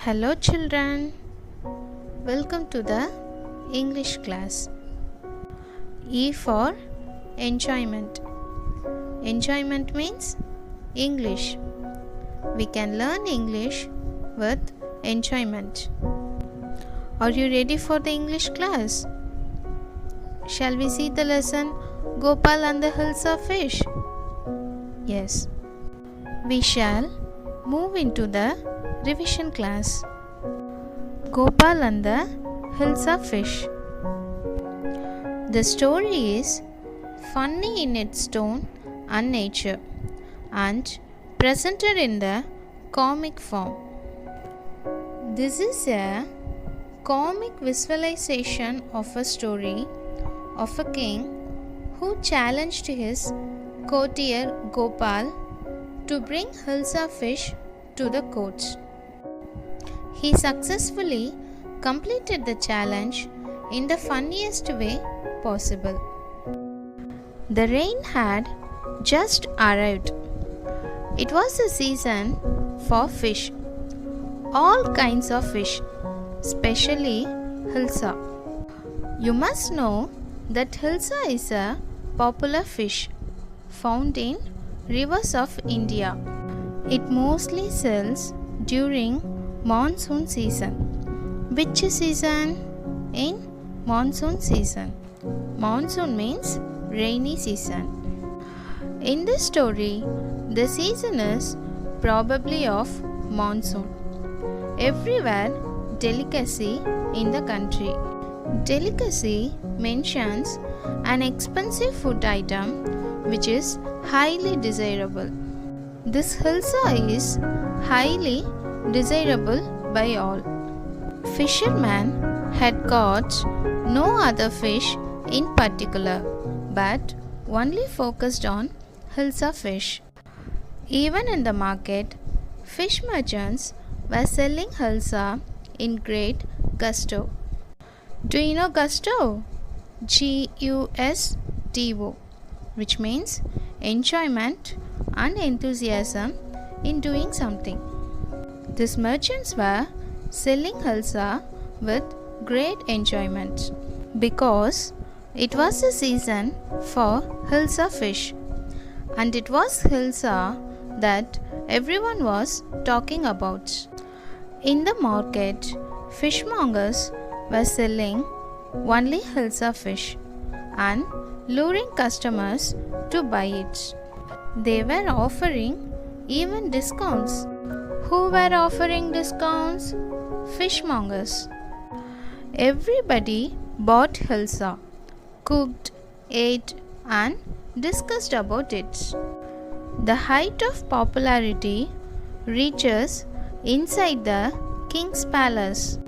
Hello children, welcome to the English class. E for enjoyment. Enjoyment means English. We can learn English with enjoyment. Are you ready for the English class? Shall we see the lesson Gopal and the Hills of Fish? Yes. We shall move into the revision class. Gopal and the Hills of Fish. The story is funny in its tone and nature and presented in the comic form. This is a comic visualization of a story of a king who challenged his courtier Gopal to bring hills of fish to the court. He successfully completed the challenge in the funniest way possible. The rain had just arrived. It was a season for fish, all kinds of fish, especially hilsa. You must know that hilsa is a popular fish found in rivers of India. It mostly sells during monsoon season. Which season? In monsoon season. Monsoon means rainy season. In this story, the season is probably of monsoon. Everywhere delicacy in the country. Delicacy mentions an expensive food item which is highly desirable. This hilsa is highly desirable by all. Fisherman had caught no other fish in particular, but only focused on hilsa fish. Even in the market, fish merchants were selling hilsa in great gusto. Do you know gusto? Gusto, which means enjoyment and enthusiasm in doing something. These merchants were selling hilsa with great enjoyment because it was a season for hilsa fish, and it was hilsa that everyone was talking about. In the market, fishmongers were selling only hilsa fish and luring customers to buy it. They were offering even discounts. Who were offering discounts? Fishmongers. Everybody bought hilsa, cooked, ate, and discussed about it. The height of popularity reaches inside the king's palace.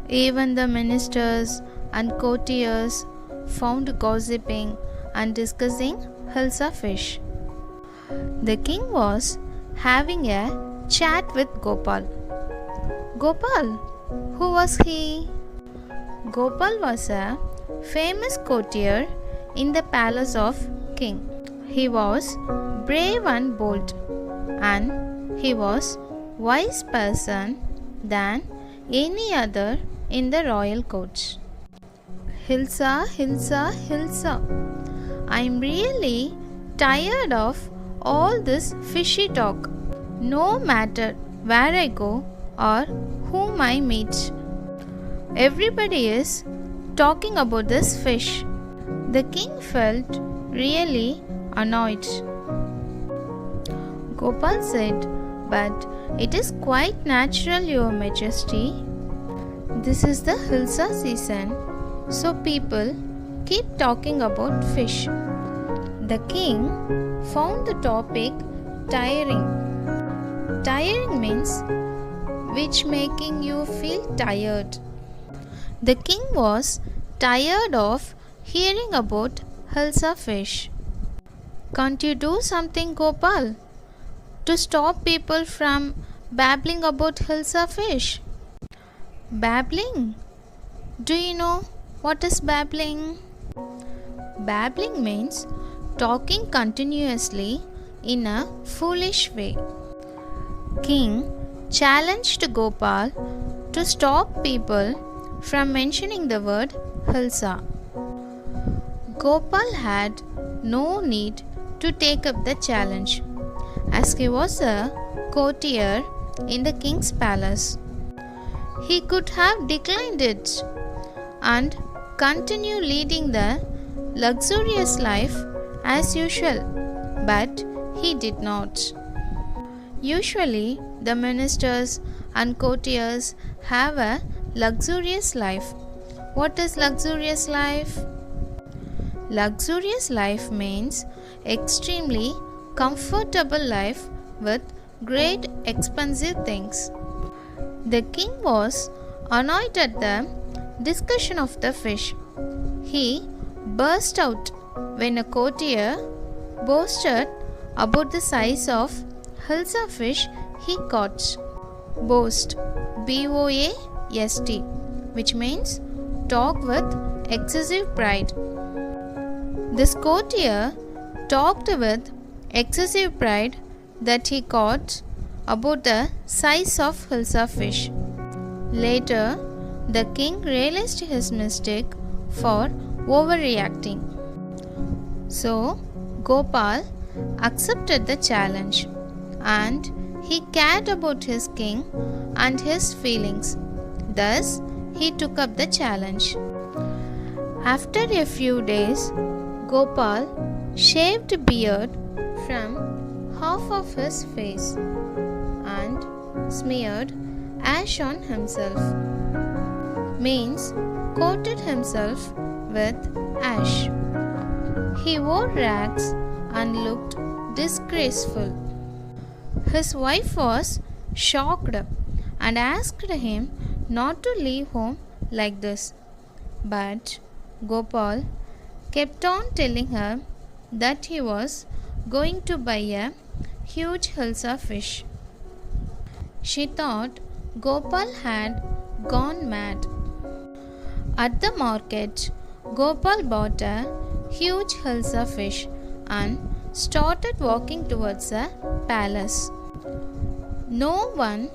Even the ministers and courtiers found gossiping and discussing hilsa fish. The king was having a chat with Gopal. Gopal, who was he? Gopal was a famous courtier in the palace of king. He was brave and bold, and he was wise person than any other in the royal court. Hilsa, hilsa, hilsa. I'm really tired of all this fishy talk. No matter where I go or whom I meet, everybody is talking about this fish. The king felt really annoyed. Gopal said, "But it is quite natural, Your Majesty. This is the hilsa season, so people keep talking about fish." The king found the topic tiring. Tiring means which making you feel tired. The king was tired of hearing about hilsa fish. Can't you do something, Gopal, to stop people from babbling about hilsa fish? Babbling? Do you know what is babbling? Babbling means talking continuously in a foolish way. King challenged Gopal to stop people from mentioning the word Hilsa. Gopal had no need to take up the challenge, as he was a courtier in the king's palace. He could have declined it and continue leading the luxurious life as usual, but he did not. Usually, the ministers and courtiers have a luxurious life. What is luxurious life? Luxurious life means extremely comfortable life with great expensive things. The king was annoyed at the discussion of the fish. He burst out when a courtier boasted about the size of Hilsa fish he caught. Boast, B-O-A-S-T, which means talk with excessive pride. This courtier talked with excessive pride that he caught about the size of Hilsa fish. Later, the king realized his mistake for overreacting. So, Gopal accepted the challenge and he cared about his king and his feelings. Thus, he took up the challenge. After a few days, Gopal shaved beard from half of his face and smeared ash on himself. Means coated himself with ash. He wore rags and looked disgraceful. His wife was shocked and asked him not to leave home like this. But Gopal kept on telling her that he was going to buy a huge Hilsa fish. She thought Gopal had gone mad. At the market, Gopal bought a huge Hilsa fish and started walking towards the palace. No one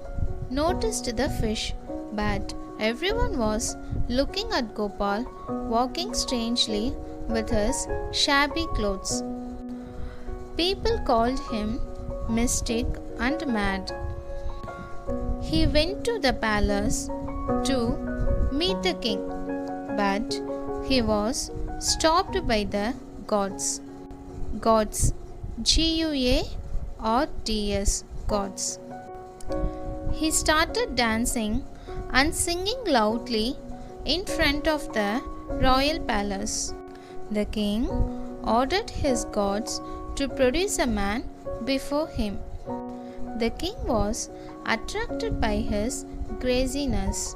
noticed the fish, but everyone was looking at Gopal walking strangely with his shabby clothes. People called him mystic and mad. He went to the palace to meet the king, but he was stopped by the gods. Gods, G-U-A-R-D-S, gods. He started dancing and singing loudly in front of the royal palace. The king ordered his guards to produce a man before him. The king was attracted by his graciness.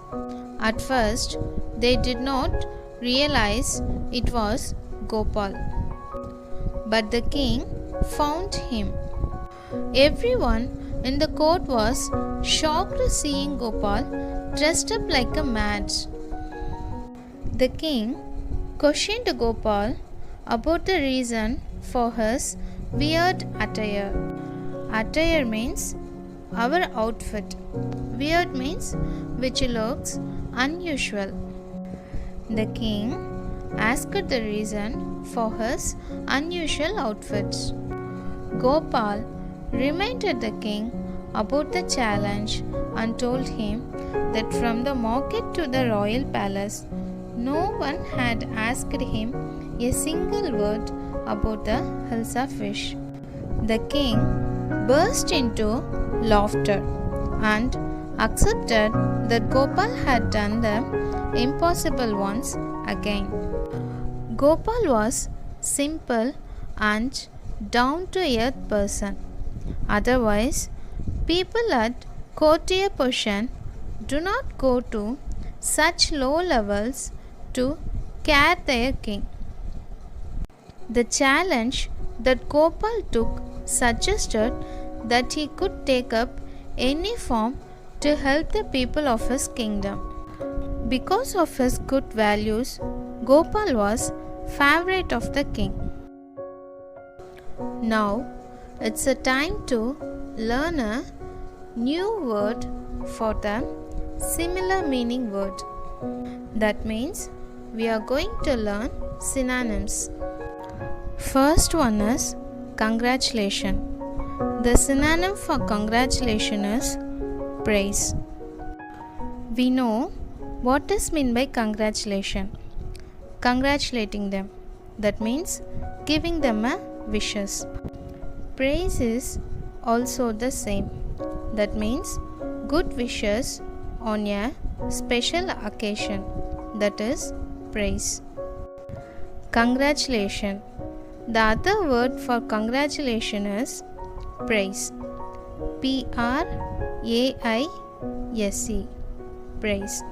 At first, they did not realize it was Gopal. But the king found him. Everyone in the court was shocked seeing Gopal dressed up like a man. The king questioned Gopal about the reason for his weird attire. Attire means our outfit. Weird means which looks unusual. The king asked the reason for his unusual outfits. Gopal reminded the king about the challenge and told him that from the market to the royal palace, no one had asked him a single word about the Hilsa fish. The king burst into laughter and accepted that Gopal had done the impossible once again. Gopal was simple and down to earth person. Otherwise, people at courtier position do not go to such low levels to care their king. The challenge that Gopal took suggested that he could take up any form to help the people of his kingdom. Because of his good values, Gopal was favorite of the king. Now it's a time to learn a new word for the similar meaning word. That means we are going to learn synonyms. First one is congratulation. The synonym for congratulation is praise. We know what is meant by congratulation. Congratulating them. That means giving them a wishes. Praise is also the same. That means good wishes on a special occasion. That is praise. Congratulation. The other word for congratulation is praise. P-R-A-I-S-E. Praise.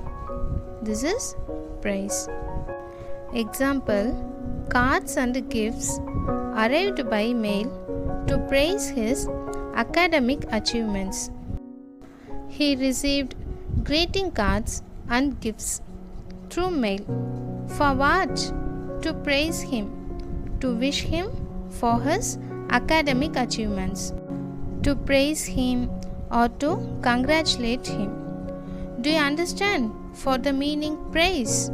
This is praise. Example: cards and gifts arrived by mail to praise his academic achievements. He received greeting cards and gifts through mail. For what? To praise him, to wish him for his academic achievements, to praise him or to congratulate him. Do you understand for the meaning praise?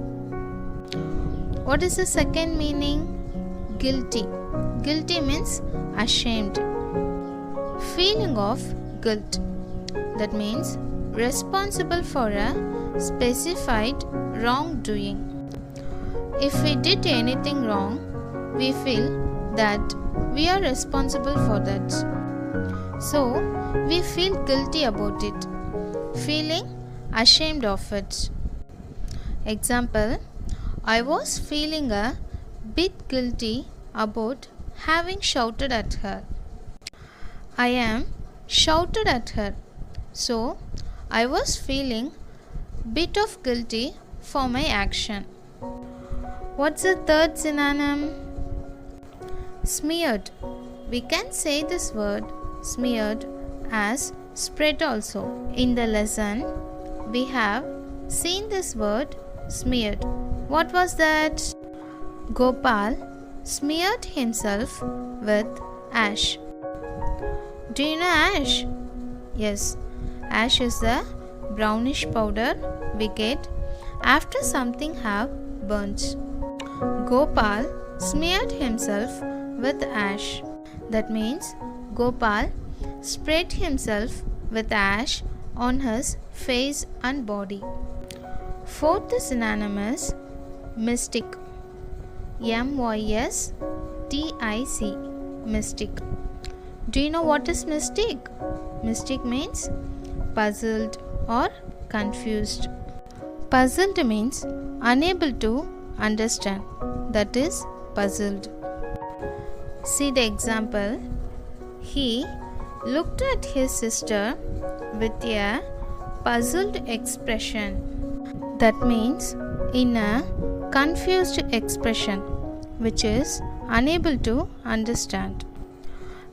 What is the second meaning? Guilty. Guilty means ashamed. Feeling of guilt. That means responsible for a specified wrongdoing. If we did anything wrong, we feel that we are responsible for that. So, we feel guilty about it, feeling ashamed of it. Example: I was feeling a bit guilty about having shouted at her. I am shouted at her. So, I was feeling bit of guilty for my action. What's the third synonym? Smeared. We can say this word smeared as spread also. In the lesson, we have seen this word smeared. What was that? Gopal smeared himself with ash. Do you know ash? Yes, ash is the brownish powder we get after something have burnt. Gopal smeared himself with ash. That means Gopal spread himself with ash on his face and body. Fourth synonym is mystic. M-Y-S-T-I-C. Mystic. Do you know what is mystic? Mystic means puzzled or confused. Puzzled means unable to understand. That is puzzled. See the example. He looked at his sister with a puzzled expression. That means in a confused expression, which is unable to understand.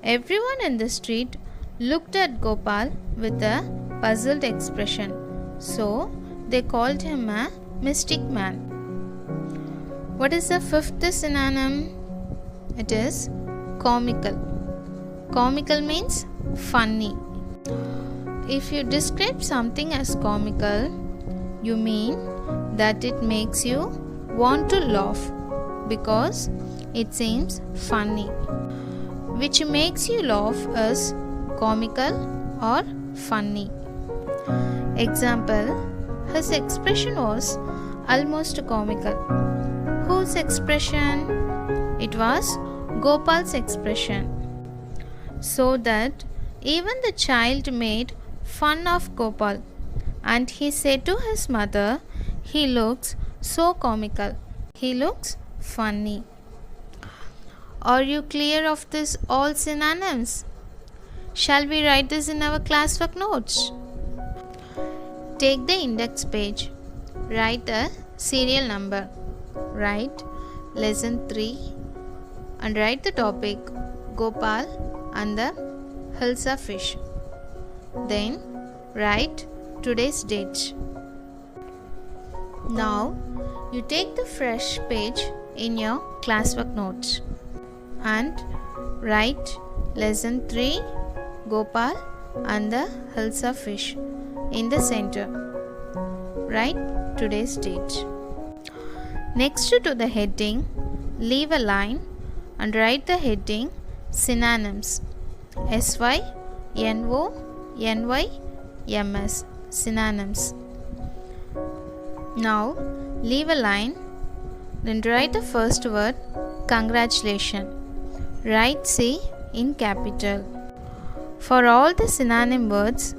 Everyone in the street looked at Gopal with a puzzled expression. So they called him a mystic man. What is the fifth synonym? It is comical. Comical means funny. If you describe something as comical, you mean that it makes you want to laugh because it seems funny. Which makes you laugh is comical or funny. Example: his expression was almost comical. Whose expression? It was Gopal's expression. So that even the child made fun of Gopal, and he said to his mother, he looks so comical. He looks funny. Are you clear of this all synonyms? Shall we write this in our classwork notes? Take the index page. Write a serial number. Write lesson 3 and write the topic Gopal and the Hilsa fish. Then write today's date. Now you take the fresh page in your classwork notes and write lesson 3 Gopal and the Hilsa fish in the center. Write today's date. Next to the heading, leave a line and write the heading synonyms. SY, NO, NY, MS. Synonyms. Now leave a line, then write the first word congratulations. Write C in capital. For all the synonym words,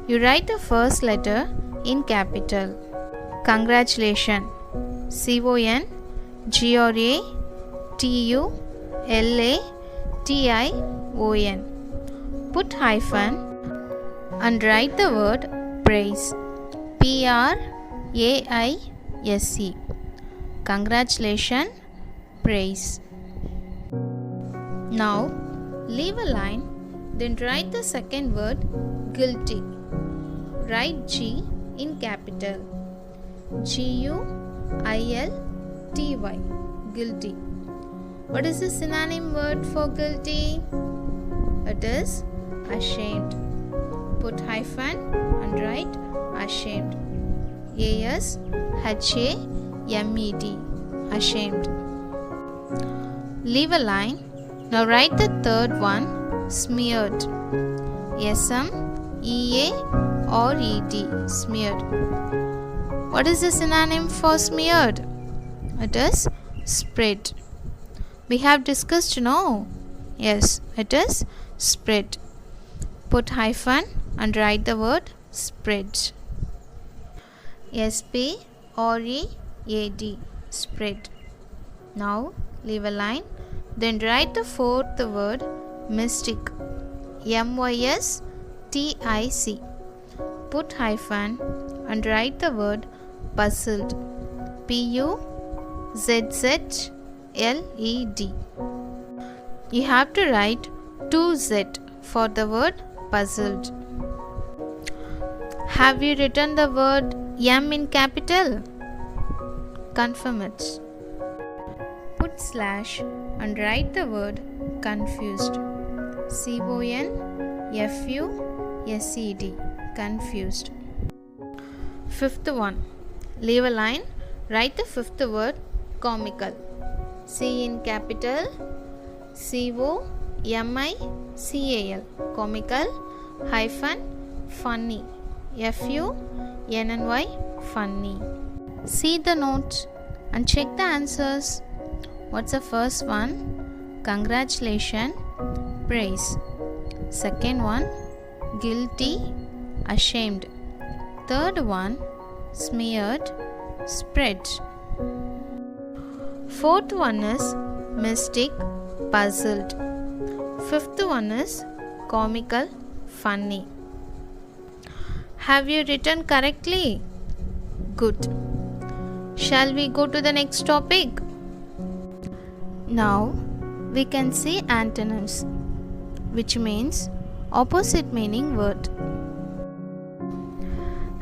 you write the first letter in capital. Congratulations. CONGRATULATION. Put hyphen and write the word praise. PRAISE. Congratulations, praise. Now leave a line, then write the second word guilty. Write G in capital. GUILTY. Guilty. What is the synonym word for guilty? It is ashamed. Put hyphen and write ashamed. ASHAMED. Ashamed. Leave a line. Now write the third one smeared. SMEARED. Smeared. What is the synonym for smeared? It is spread. We have discussed, no? Yes, it is spread. Put hyphen and write the word spread. SPREAD. Spread. Now leave a line, then write the fourth word mystic. MYSTIC. Put hyphen and write the word puzzled. PUZZLED. You have to write 2Z for the word puzzled. Have you written the word M in capital? Confirm it. Put slash and write the word confused. CONFUSED. Confused. Fifth one. Leave a line. Write the fifth word comical. C in capital. COMICAL. Comical hyphen funny. FUNNY. Funny. See the notes and check the answers. What's the first one? Congratulations, praise. Second one, guilty, ashamed. Third one, smeared, spread. Fourth one is mystic, puzzled. Fifth one is comical, funny. Have you written correctly? Good. Shall we go to the next topic? Now we can see antonyms, which means opposite meaning word.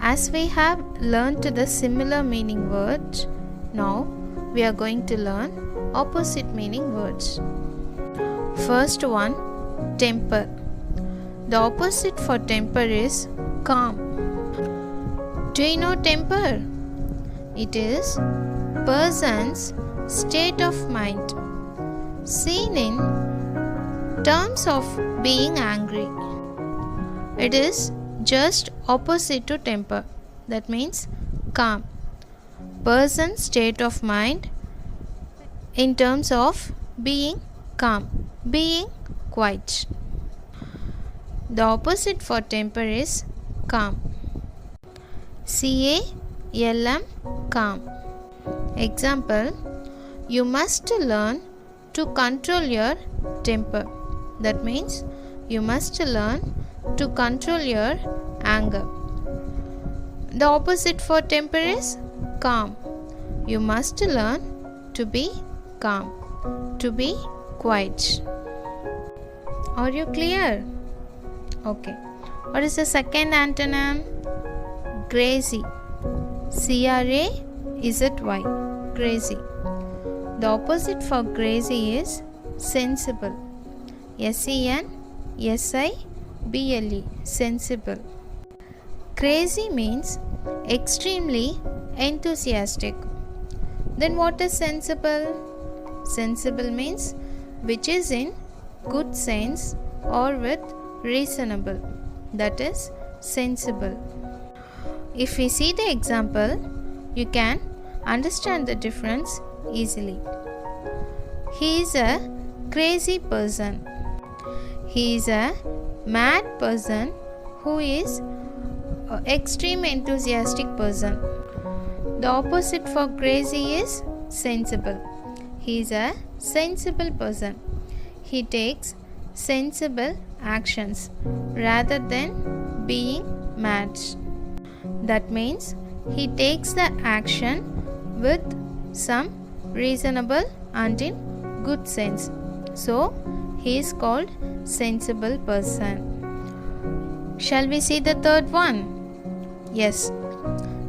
As we have learned the similar meaning words, now we are going to learn opposite meaning words. First one, temper. The opposite for temper is calm. Do you know temper? It is person's state of mind, seen in terms of being angry. It is just opposite to temper. That means calm. Person's state of mind in terms of being calm, being quiet. The opposite for temper is calm. CALM, calm. Example, you must learn to control your temper. That means you must learn to control your anger. The opposite for temper is calm. You must learn to be calm, to be quiet. Are you clear? Okay. What is the second antonym? Crazy. CRAZY. Crazy. The opposite for crazy is sensible. SENSIBLE. BLE, sensible. Crazy means extremely enthusiastic. Then what is sensible? Sensible means which is in good sense or with reasonable. That is sensible. If we see the example, you can understand the difference easily. He is a crazy person. He is a mad person who is an extreme enthusiastic person. The opposite for crazy is sensible. He is a sensible person. He takes sensible actions rather than being mad. That means he takes the action with some reasonable and in good sense. So, he is called sensible person. Shall we see the third one? Yes.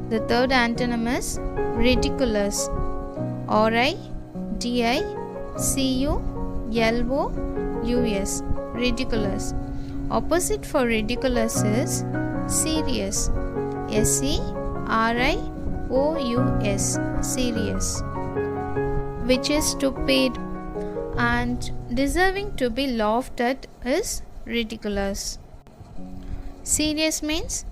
The third antonym is ridiculous. RIDICULOUS. Ridiculous. Opposite for ridiculous is serious. SERIOUS. Serious. Which is stupid and deserving to be laughed at is ridiculous. Serious means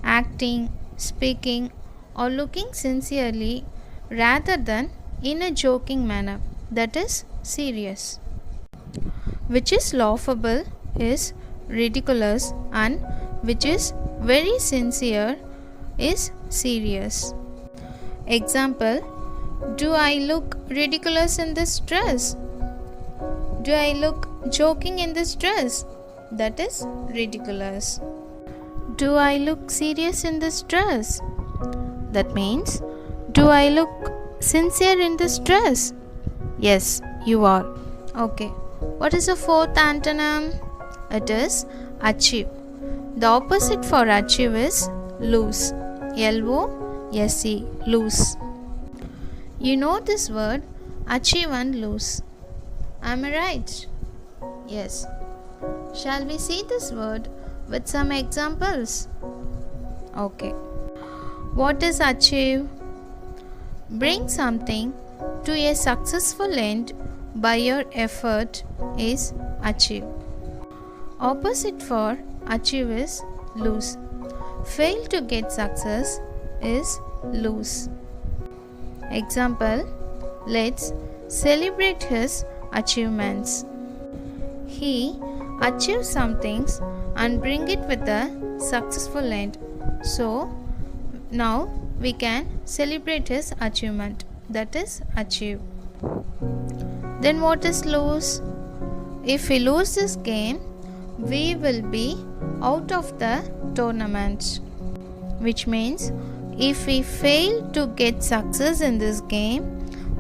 acting, speaking or looking sincerely rather than in a joking manner. That is serious. Which is laughable is ridiculous and which is very sincere is serious. Example: do I look ridiculous in this dress? Do I look joking in this dress? That is ridiculous. Do I look serious in this dress? That means, do I look sincere in this dress? Yes, you are. Okay. What is the fourth antonym? It is achieve. The opposite for achieve is lose. LOSE. Lose. You know this word achieve and lose. Am I right? Yes. Shall we see this word with some examples? Okay. What is achieve? Bring something to a successful end by your effort is achieve. Opposite for achieve is lose. Fail to get success is lose. Example: let's celebrate his achievements. He achieved some things and bring it with a successful end. So now we can celebrate his achievement. That is achieve. Then what is lose? If we lose this game, we will be out of the tournament. Which means if we fail to get success in this game,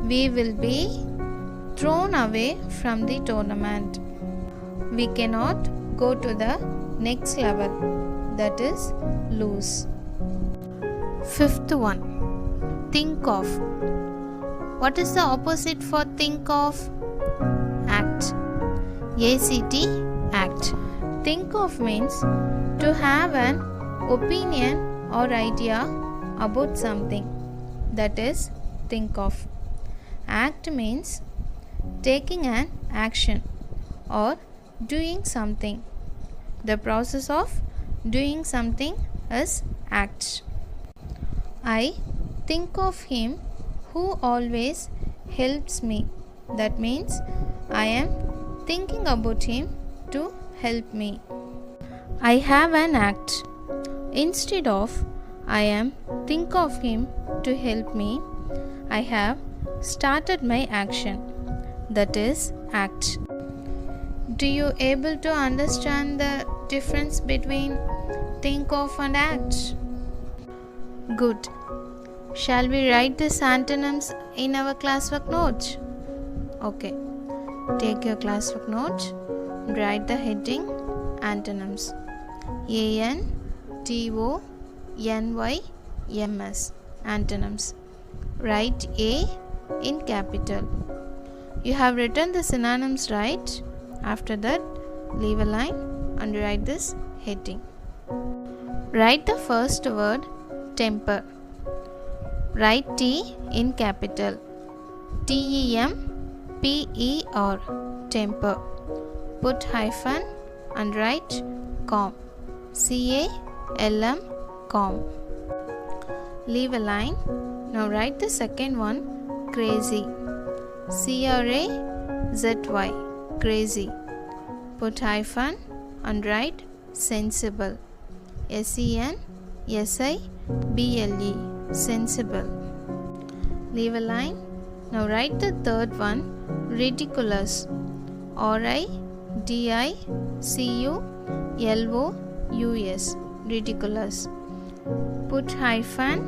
we will be thrown away from the tournament. We cannot go to the next level. That is lose. Fifth one. Think of. What is the opposite for think of? Act. ACT. Act. Think of means to have an opinion or idea about something. That is think of. Act means taking an action or doing something. The process of doing something is act. I think of him who always helps me. That means I am thinking about him to help me. I have an act. Instead of I am think of him to help me, I have started my action. That is act. Do you able to understand the difference between think of and act? Good. Shall we write these antonyms in our classwork note? Okay. Take your classwork note. Write the heading antonyms. ANTONYMS. Antonyms. Write A in capital. You have written the synonyms right. After that, leave a line and write this heading. Write the first word temper. Write T in capital. T-E-M-P-E-R, temper. Put hyphen and write calm. C-A-L-M, calm. Leave a line. Now write the second one, crazy. C-R-A-Z-Y, crazy. Put hyphen and write sensible. S-E-N-S-I-B-L-E, sensible. Leave a line. Now write the third one, ridiculous. R-I-D-I-C-U-L-O-U-S, ridiculous. Put hyphen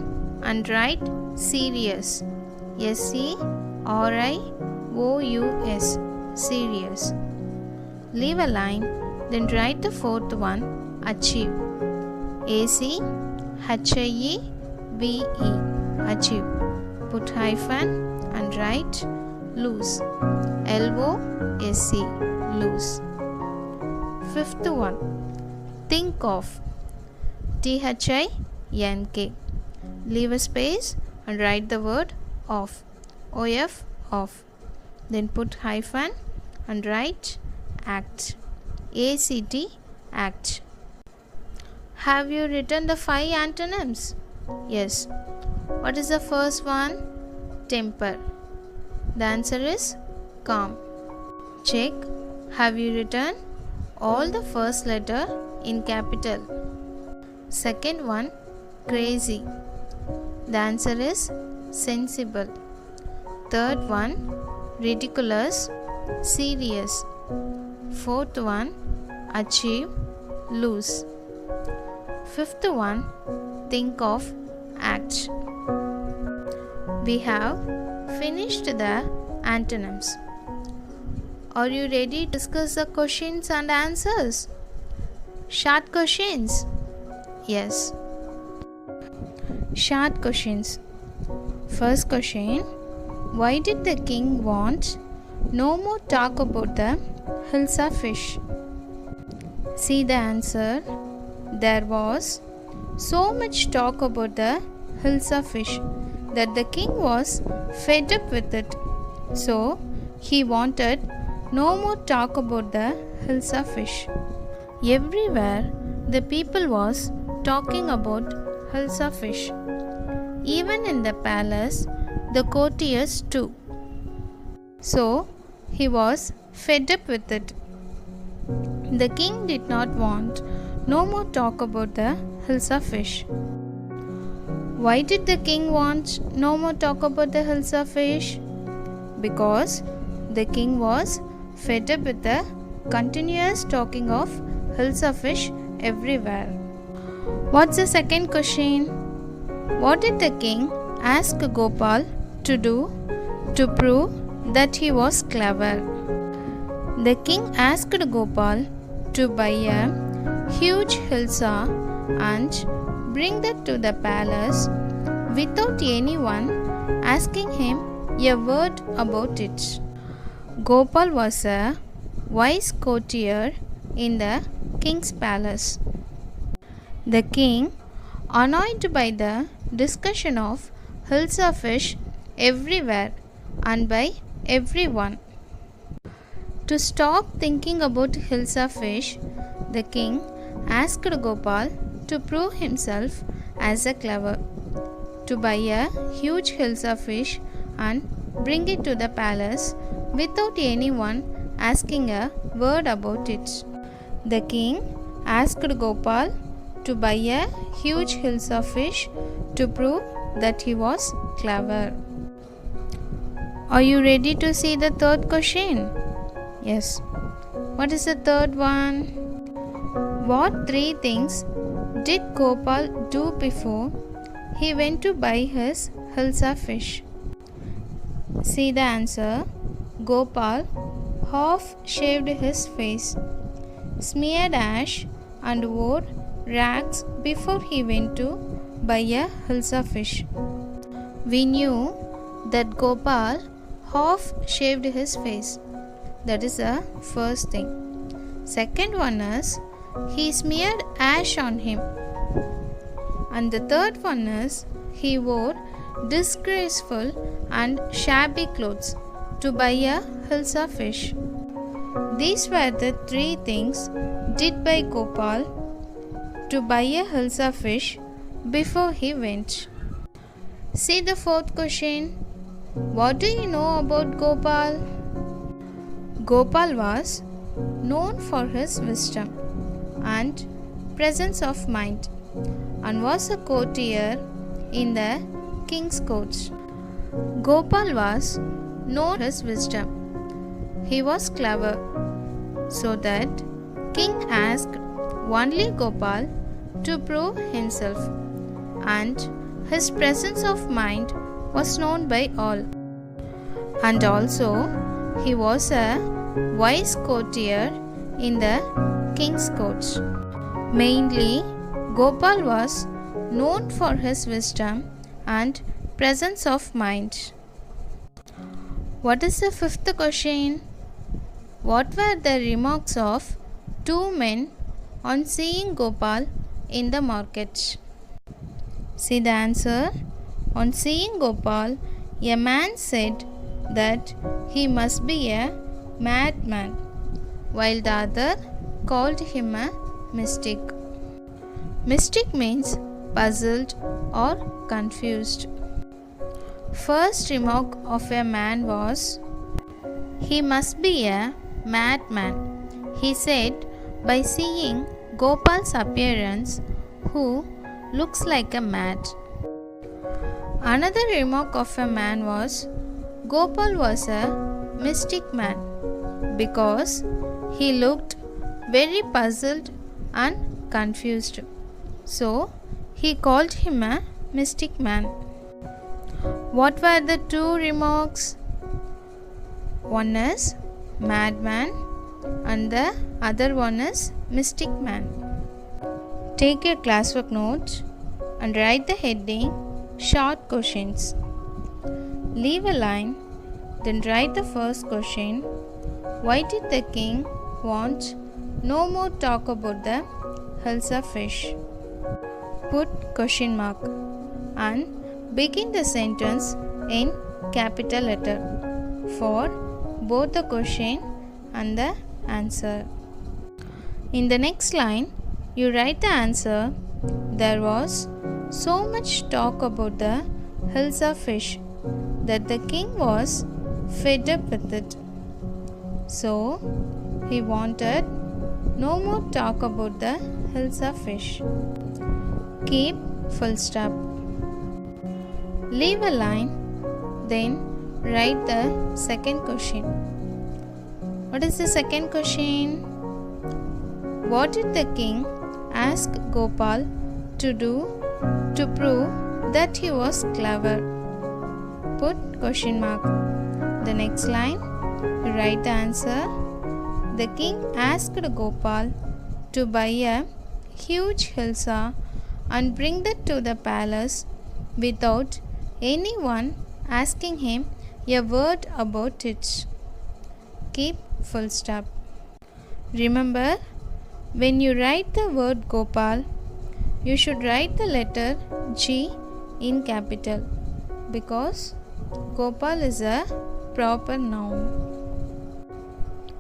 and write serious. S-E-R-I-O-U-S, serious. Leave a line. Then write the fourth one, achieve. A-C-H-I-E-V-E, achieve. Put hyphen and write lose. L-O-S-E, lose. Fifth one, think of. T-H-I-N-K. Leave a space and write the word of. O-F, of. Then put hyphen and write act. A-C-T, act. Have you written the 5 antonyms? Yes. What is the first one? Temper. The answer is calm. Check. Have you written all the first letter in capital? Second one, crazy. The answer is sensible. Third one, ridiculous, serious. Fourth one, achieve, lose. Fifth one, think of, act. We have finished the antonyms. Are you ready to discuss the questions and answers? Short questions. Yes. Short questions. First question. Why did the king want no more talk about the Hilsa fish? See the answer. There was so much talk about the Hilsa fish that the king was fed up with it. So he wanted no more talk about the Hilsa fish. Everywhere the people was talking about Hilsa fish. Even in the palace, the courtiers too. So he was fed up with it. The king did not want no more talk about the Hilsa fish. Why did the king want no more talk about the Hilsa fish? Because the king was fed up with the continuous talking of Hilsa fish everywhere. What's the second question? What did the king ask Gopal to do to prove that he was clever? The king asked Gopal to buy a huge Hilsa and bring that to the palace without anyone asking him a word about it. Gopal was a wise courtier in the king's palace. The king, annoyed by the discussion of Hilsa fish everywhere and by everyone. To stop thinking about Hilsa fish, the king asked Gopal to prove himself as a clever, to buy a huge Hilsa fish and bring it to the palace without anyone asking a word about it. The king asked Gopal to buy a huge Hilsa fish to prove that he was clever. Are you ready to see the third question? Yes. What is the third one? What 3 things did Gopal do before he went to buy his Hilsa fish? See the answer. Gopal half shaved his face, smeared ash and wore rags before he went to buy a Hilsa fish. We knew that Gopal half shaved his face. That is the first thing. Second one is he smeared ash on him. And the third one is he wore disgraceful and shabby clothes to buy a Hilsa fish. These were the three things did by Gopal to buy a Hilsa fish before he went. See the fourth question. What do you know about Gopal? Gopal was known for his wisdom and presence of mind and was a courtier in the king's courts. Gopal was known for his wisdom. He was clever, so that king asked only Gopal to prove himself, and his presence of mind was known by all. And also, he was a wise courtier in the king's courts. Mainly, Gopal was known for his wisdom and presence of mind. What is the fifth question? What were the remarks of two men on seeing Gopal in the market? See the answer. On seeing Gopal, a man said that he must be a madman, while the other called him a mystic. Mystic means puzzled or confused. First remark of a man was, he must be a madman, he said by seeing Gopal's appearance, who looks like a mad. Another remark of a man was, Gopal was a mystic man because he looked very puzzled and confused. So, he called him a mystic man. What were the two remarks? One is madman and the other one is mystic man. Take your classwork notes and write the heading short questions. Leave a line, then write the first question. Why did the king want no more talk about the Hilsa fish? Put question mark and begin the sentence in capital letter for both the question and the answer. In the next line, you write the answer. There was so much talk about the Hilsa fish that the king was fed up with it. So, he wanted no more talk about the Hilsa fish. Keep full stop. Leave a line, then write the second question. What is the second question? What did the king ask Gopal to do to prove that he was clever? Put question mark. The next line, write the answer. The king asked Gopal to buy a huge Hilsa and bring that to the palace without anyone asking him a word about it. Keep full stop. Remember, when you write the word Gopal, you should write the letter G in capital because Gopal is a proper noun.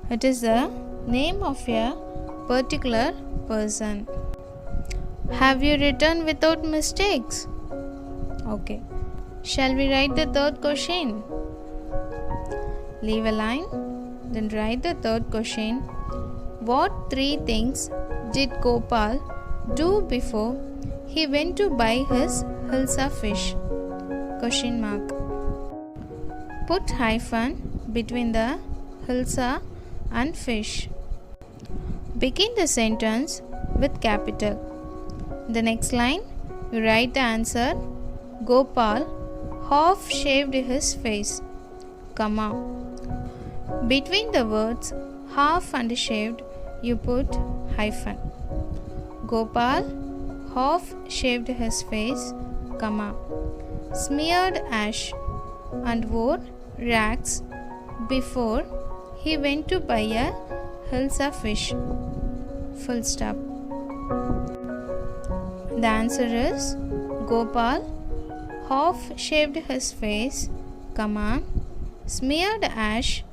It is the name of a particular person. Have you written without mistakes? Okay. Shall we write the third question? Leave a line, then write the third question. What three things did Gopal do before he went to buy his Hilsa fish? Question mark. Put hyphen between the Hilsa and fish. Begin the sentence with capital. The next line, you write the answer. Gopal half shaved his face, comma. Between the words half and shaved, you put hyphen. Gopal half shaved his face, comma. Smeared ash and wore rags before he went to buy a Hilsa fish. full stop. The answer is Gopal half shaved his face, comma, smeared ash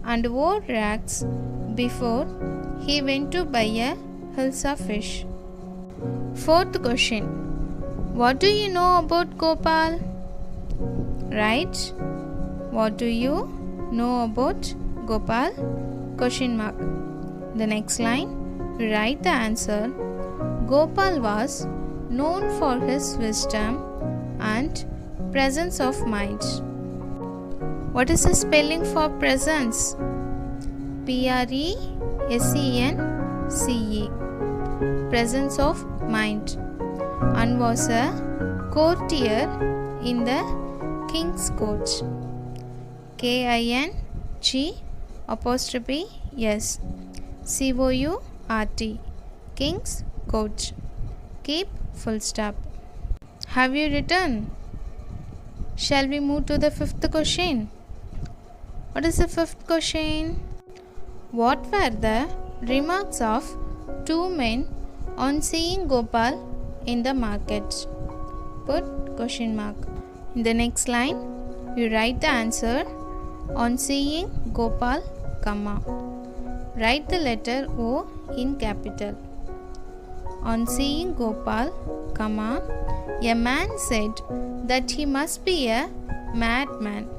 and wore rags before he went to buy a Hilsa fish. Fourth question. What do you know about Gopal? Right? What do you know about Gopal? Question mark. The next line, write the answer. Gopal was known for his wisdom and presence of mind. What is the spelling for presence? P-R-E-S-E-N-C-E. Presence of mind. And was a courtier in the king's court. K-I-N-G'(S) C-O-U-R-T. King's court. Keep full stop. Have you written? Shall we move to the fifth question? What is the fifth question? What were the remarks of two men on seeing Gopal in the market? Put question mark. In the next line, you write the answer on seeing Gopal, comma. Write the letter O in capital. On seeing Gopal, comma, a man said that he must be a madman,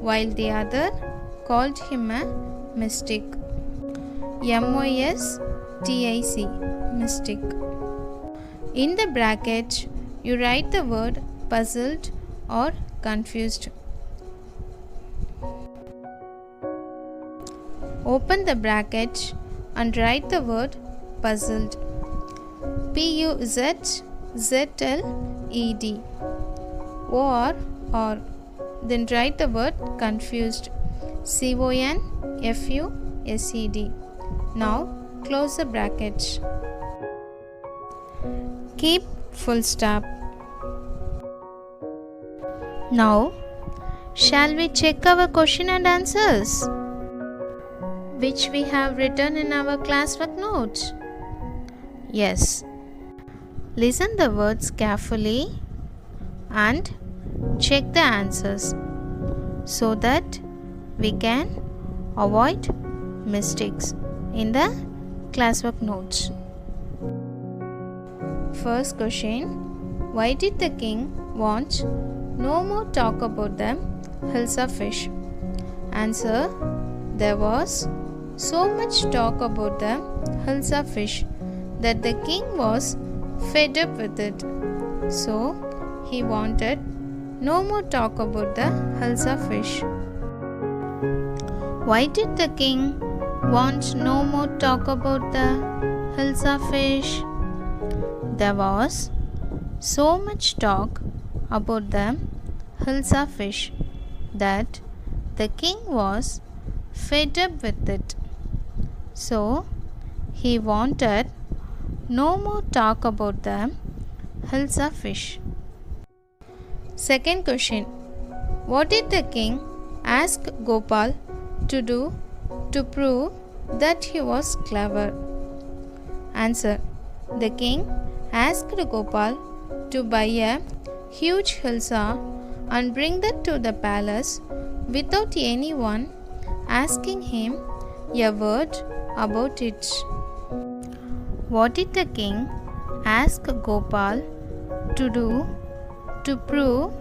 while the other called him a mystic. M-Y-S-T-I-C, mystic. In the bracket, you write the word puzzled or confused. Open the bracket and write the word puzzled. P-U-Z-Z-L-E-D. Or. Then write the word confused. C-O-N-F-U-S-E-D. Now close the bracket. Keep full stop. Now, shall we check our question and answers, which we have written in our classwork notes? Yes. Listen the words carefully and check the answers so that we can avoid mistakes in the classwork notes. First question. Why did the king want no more talk about the Hilsa fish? Answer. There was so much talk about the Hilsa fish that the king was fed up with it. So he wanted no more talk about the Hilsa fish. Why did the king want no more talk about the Hilsa fish? There was so much talk about the Hilsa fish that the king was fed up with it. So he wanted no more talk about the Hilsa fish. Second question. What did the king ask Gopal to do to prove that he was clever? Answer. The king asked Gopal to buy a huge Hilsa and bring that to the palace without anyone asking him a word about it. What did the king ask Gopal to do to prove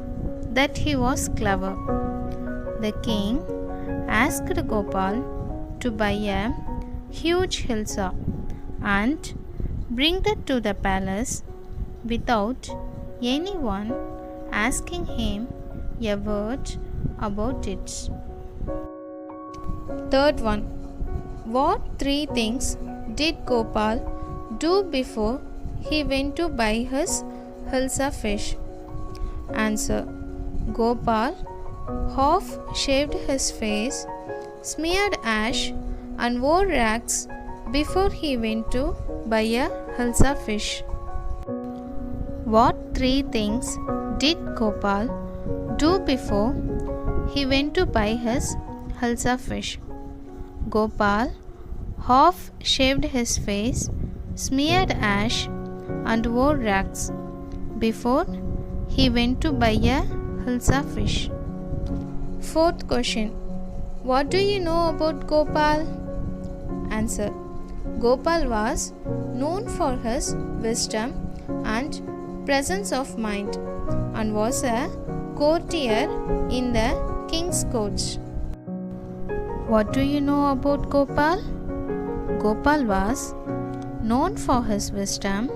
that he was clever? The king asked Gopal to buy a huge Hilsa and bring that to the palace without anyone asking him a word about it. Third one. What three things did Gopal do before he went to buy his Hilsa fish? Answer. Gopal half shaved his face, smeared ash and wore rags before he went to buy a Hilsa fish. What three things did Gopal do before he went to buy his Hilsa fish? Gopal half shaved his face, smeared ash, and wore rags before he went to buy a Hilsa fish. Fourth question. What do you know about Gopal? Answer. Gopal was known for his wisdom and presence of mind and was a courtier in the king's courts. What do you know about Gopal? Gopal was known for his wisdom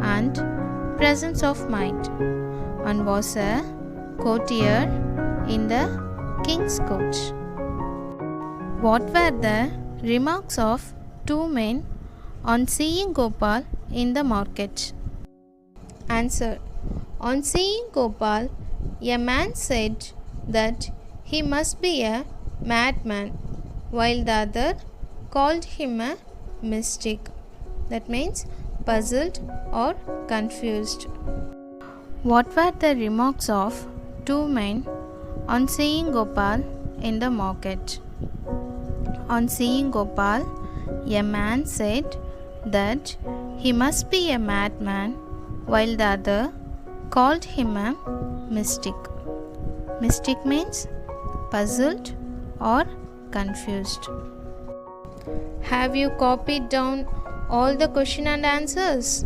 and presence of mind and was a courtier in the king's court. What were the remarks of two men on seeing Gopal in the market? Answer. On seeing Gopal, a man said that he must be a madman, while the other called him a mystic. That means puzzled or confused. What were the remarks of two men on seeing Gopal in the market? On seeing Gopal, a man said that he must be a madman, while the other called him a mystic. Mystic means puzzled or confused. Have you copied down all the question and answers?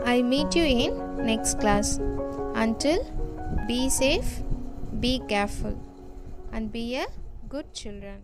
I meet you in next class. Until, be safe, be careful, and be a good children.